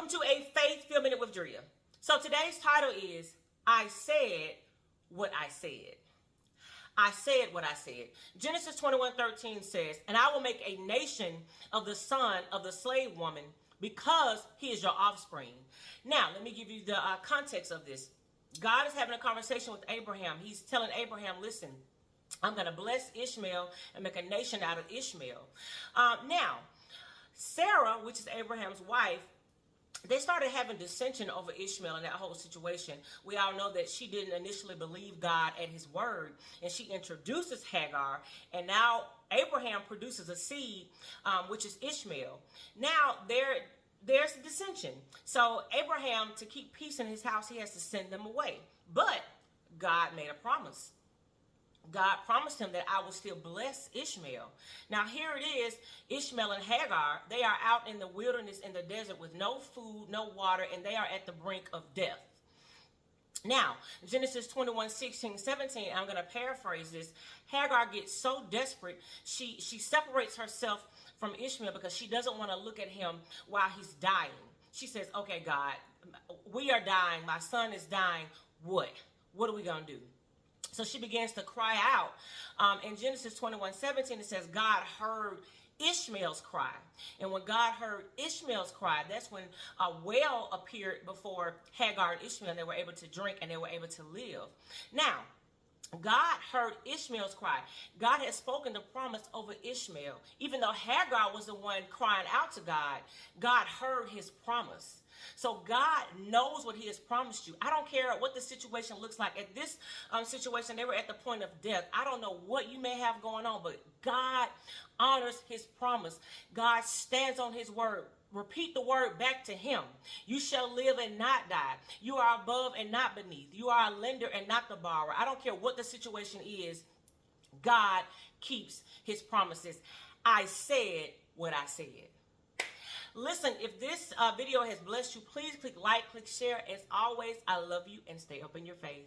Welcome to a Faith-Filled Minute with Drea. So today's title is, I Said What I Said. I said what I said. Genesis 21:13 says, and I will make a nation of the son of the slave woman because he is your offspring. Now, let me give you the context of this. God is having a conversation with Abraham. He's telling Abraham, listen, I'm going to bless Ishmael and make a nation out of Ishmael. Now, Sarah, which is Abraham's wife, they started having dissension over Ishmael and that whole situation. We all know that she didn't initially believe God at his word, and she introduces Hagar, and now Abraham produces a seed, which is Ishmael. Now there's a dissension. So Abraham, to keep peace in his house, he has to send them away. But God made a promise. God promised him that I will still bless Ishmael. Now here it is, Ishmael and Hagar, they are out in the wilderness in the desert with no food, no water, and they are at the brink of death. Now, Genesis 21:16-17, I'm going to paraphrase this. Hagar gets so desperate, she separates herself from Ishmael because she doesn't want to look at him while he's dying. She says, okay, God, we are dying. My son is dying. What are we going to do? So she begins to cry out. In Genesis 21:17, it says, God heard Ishmael's cry. And when God heard Ishmael's cry, that's when a well appeared before Hagar and Ishmael, and they were able to drink and they were able to live. Now, God heard Ishmael's cry. God had spoken the promise over Ishmael. Even though Hagar was the one crying out to God, God heard his promise. So God knows what he has promised you. I don't care what the situation looks like. At this situation, they were at the point of death. I don't know what you may have going on, but God honors his promise. God stands on his word. Repeat the word back to him. You shall live and not die. You are above and not beneath. You are a lender and not the borrower. I don't care what the situation is. God keeps his promises. I said what I said. Listen, if this video has blessed you, please click like, click share. As always, I love you and stay up in your faith.